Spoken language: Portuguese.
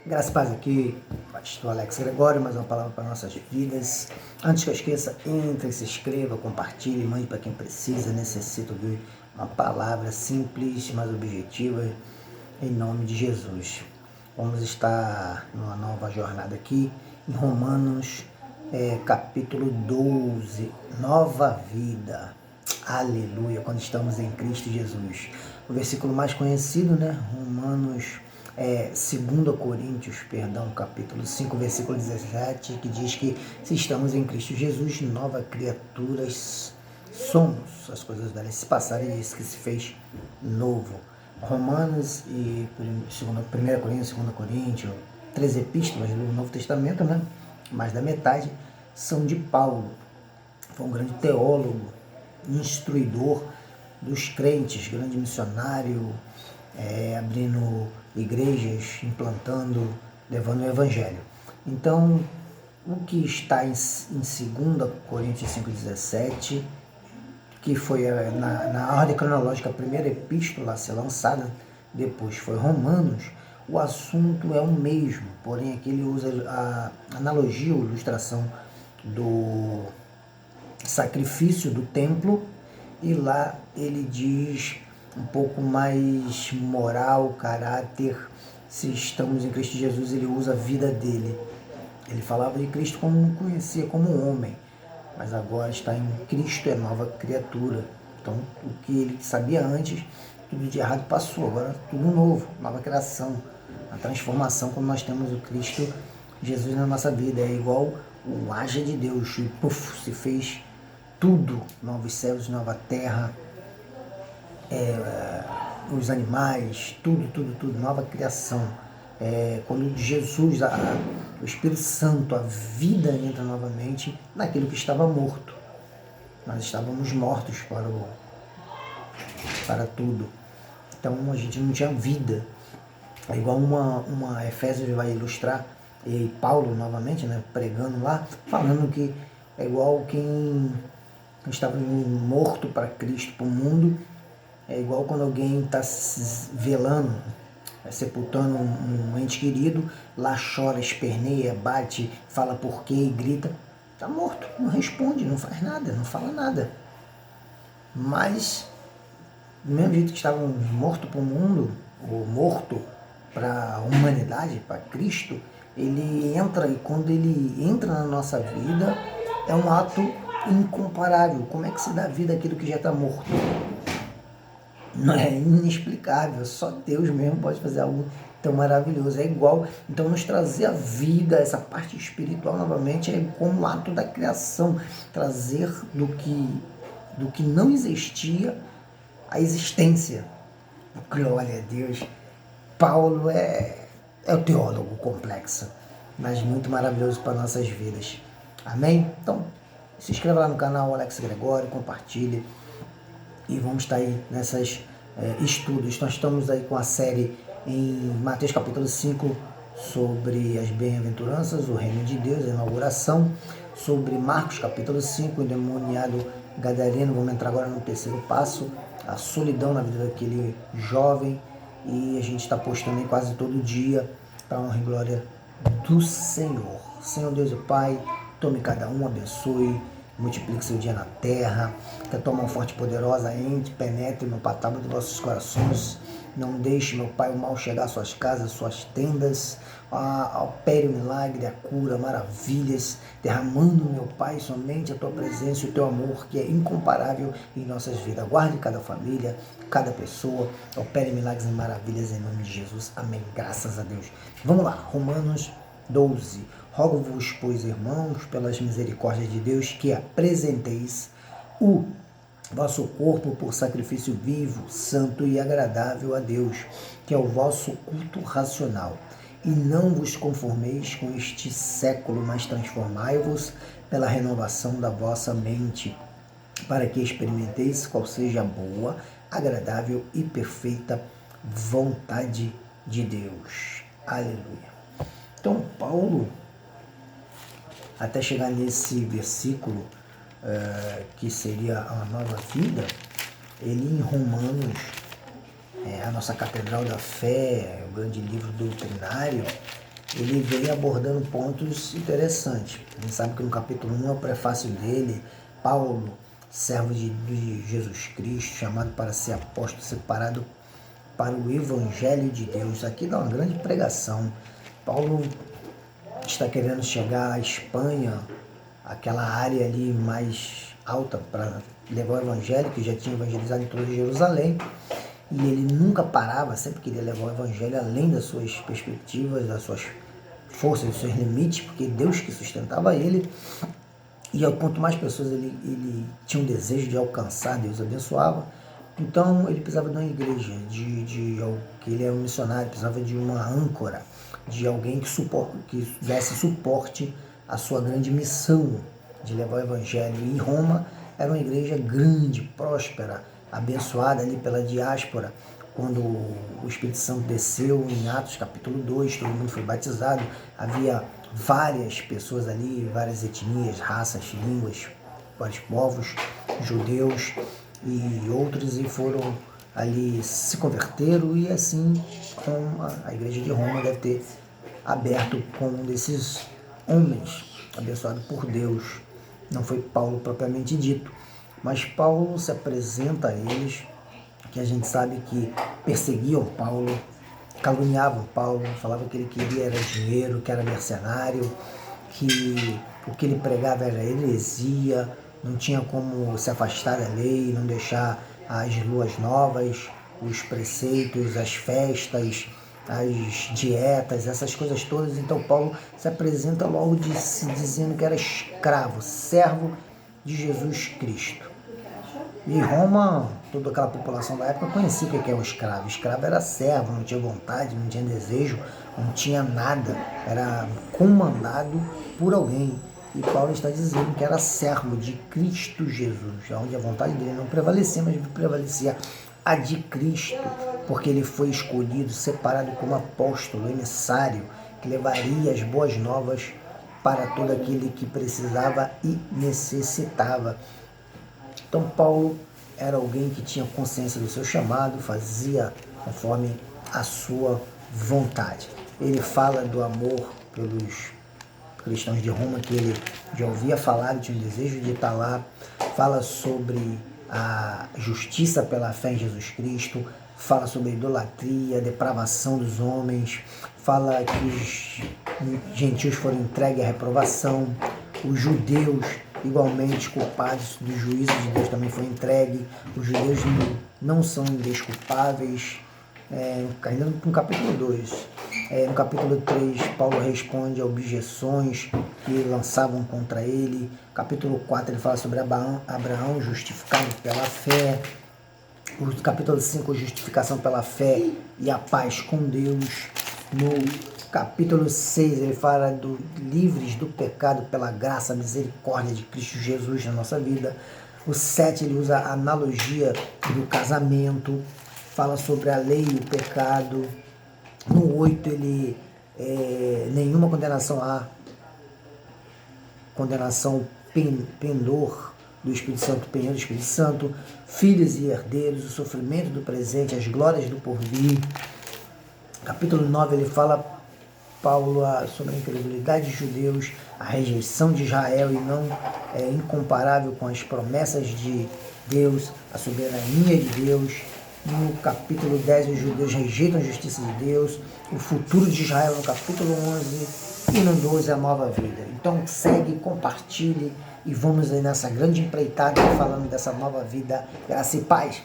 Graças a Paz aqui, pastor Alex Gregório, mais uma palavra para nossas vidas. Antes que eu esqueça, entre, se inscreva, compartilhe, mande para quem precisa, necessita ouvir uma palavra simples, mas objetiva, em nome de Jesus. Vamos estar numa nova jornada aqui, em Romanos, capítulo 12, nova vida. Aleluia, quando estamos em Cristo Jesus. O versículo mais conhecido, né? Romanos 2 Coríntios, capítulo 5, versículo 17, que diz que se estamos em Cristo Jesus, nova criaturas somos. As coisas delas se passaram e isso que se fez novo. Romanos e 1 Coríntios, 2 Coríntios, 3 epístolas do Novo Testamento, né? Mais da metade são de Paulo. Foi um grande teólogo, instruidor dos crentes, grande missionário, abrindo igrejas, implantando, levando o evangelho. Então, o que está em 2 Coríntios 5,17, que foi na ordem cronológica a primeira epístola a ser lançada, depois foi Romanos, o assunto é o mesmo, porém aqui ele usa a analogia ou ilustração do sacrifício do templo, e lá ele diz um pouco mais moral, caráter. Se estamos em Cristo Jesus, ele usa a vida dele. Ele falava de Cristo como não conhecia, como homem, mas agora está em Cristo, é nova criatura. Então, o que ele sabia antes, tudo de errado passou, agora tudo novo, nova criação, a transformação, como nós temos o Cristo Jesus na nossa vida. É igual o haja de Deus, e puf, se fez tudo, novos céus, nova terra, os animais, tudo, nova criação. Quando Jesus, o Espírito Santo, a vida entra novamente naquilo que estava morto. Nós estávamos mortos para tudo. Então a gente não tinha vida. É igual uma Efésios vai ilustrar, e Paulo novamente, né, pregando lá, falando que é igual quem estava morto para Cristo, para o mundo. É igual quando alguém está velando, sepultando um ente querido, lá chora, esperneia, bate, fala por quê e grita. Está morto, não responde, não faz nada, não fala nada. Mas, do mesmo jeito que estavam mortos para o mundo, ou morto para a humanidade, para Cristo, ele entra, e quando ele entra na nossa vida, é um ato incomparável. Como é que se dá vida àquilo que já está morto? Não é inexplicável, só Deus mesmo pode fazer algo tão maravilhoso. É igual, então, nos trazer a vida, essa parte espiritual novamente, é como um ato da criação, trazer do que não existia a existência. Glória a Deus. Paulo é o teólogo complexo, mas muito maravilhoso para nossas vidas. Amém? Então, se inscreva lá no canal Alex Gregório, compartilhe, e vamos estar aí nessas estudos. Nós estamos aí com a série em Mateus capítulo 5 sobre as bem-aventuranças, o reino de Deus, a inauguração, sobre Marcos capítulo 5, o endemoniado gadareno. Vamos entrar agora no terceiro passo, a solidão na vida daquele jovem, e a gente está postando aí quase todo dia para a honra e glória do Senhor. Senhor Deus e Pai, tome cada um, abençoe, multiplique seu dia na terra, que a tua mão forte e poderosa entre, penetre no patábulo dos vossos corações. Não deixe, meu Pai, o mal chegar às suas casas, às suas tendas. Opere o milagre, a cura, maravilhas, derramando, meu Pai, somente a tua presença e o teu amor, que é incomparável em nossas vidas. Guarde cada família, cada pessoa, opere milagres e maravilhas em nome de Jesus. Amém. Graças a Deus. Vamos lá, Romanos 12. Rogo-vos, pois, irmãos, pelas misericórdias de Deus, que apresenteis o vosso corpo por sacrifício vivo, santo e agradável a Deus, que é o vosso culto racional. E não vos conformeis com este século, mas transformai-vos pela renovação da vossa mente, para que experimenteis qual seja a boa, agradável e perfeita vontade de Deus. Aleluia. Então, Paulo, até chegar nesse versículo, que seria a nova vida, ele em Romanos, a nossa catedral da fé, o grande livro doutrinário, ele veio abordando pontos interessantes. A gente sabe que no capítulo 1 é o prefácio dele, Paulo, servo de Jesus Cristo, chamado para ser apóstolo, separado para o Evangelho de Deus. Aqui dá uma grande pregação. Paulo está querendo chegar à Espanha, aquela área ali mais alta, para levar o Evangelho, que já tinha evangelizado em toda Jerusalém. E ele nunca parava, sempre queria levar o Evangelho além das suas perspectivas, das suas forças, dos seus limites, porque Deus que sustentava ele. E quanto mais pessoas ele tinha um desejo de alcançar, Deus abençoava. Então ele precisava de uma igreja, que ele é um missionário, precisava de uma âncora, de alguém que desse suporte à sua grande missão de levar o Evangelho. E Roma era uma igreja grande, próspera, abençoada ali pela diáspora. Quando o Espírito Santo desceu em Atos capítulo 2, todo mundo foi batizado, havia várias pessoas ali, várias etnias, raças, línguas, vários povos, judeus e outros, e foram ali, se converteram, e assim a igreja de Roma deve ter aberto com um desses homens, abençoado por Deus. Não foi Paulo propriamente dito, mas Paulo se apresenta a eles, que a gente sabe que perseguiam Paulo, caluniavam Paulo, falavam que ele queria era dinheiro, que era mercenário, que o que ele pregava era heresia, não tinha como se afastar da lei, não deixar as luas novas, os preceitos, as festas, as dietas, essas coisas todas. Então Paulo se apresenta logo dizendo que era escravo, servo de Jesus Cristo. E Roma, toda aquela população da época conhecia o que é um escravo. O escravo era servo, não tinha vontade, não tinha desejo, não tinha nada. Era comandado por alguém. E Paulo está dizendo que era servo de Cristo Jesus, onde a vontade dele não prevalecia, mas prevalecia a de Cristo, porque ele foi escolhido, separado como apóstolo, emissário, que levaria as boas novas para todo aquele que precisava e necessitava. Então Paulo era alguém que tinha consciência do seu chamado, fazia conforme a sua vontade. Ele fala do amor pelos cristãos de Roma, que ele já ouvia falar, tinha um desejo de estar lá. Fala sobre a justiça pela fé em Jesus Cristo, fala sobre a idolatria, a depravação dos homens, fala que os gentios foram entregues à reprovação, os judeus igualmente culpados do juízo de Deus também foi entregue, os judeus não são indesculpáveis. Ainda no capítulo 2, no capítulo 3, Paulo responde a objeções que lançavam contra ele. Capítulo 4, ele fala sobre Abraão justificado pela fé. O capítulo 5, justificação pela fé e a paz com Deus. No capítulo 6, ele fala livres do pecado pela graça, misericórdia de Cristo Jesus na nossa vida. O 7, ele usa a analogia do casamento, fala sobre a lei e o pecado. No 8, ele nenhuma condenação há, condenação pendor do Espírito Santo, penhor do Espírito Santo, filhos e herdeiros, o sofrimento do presente, as glórias do porvir. Capítulo 9, ele fala, Paulo, sobre a incredulidade dos judeus, a rejeição de Israel e não incomparável com as promessas de Deus, a soberania de Deus. No capítulo 10, os judeus rejeitam a justiça de Deus, o futuro de Israel no capítulo 11 e no 12 a nova vida. Então segue, compartilhe e vamos aí nessa grande empreitada falando dessa nova vida, graça e paz.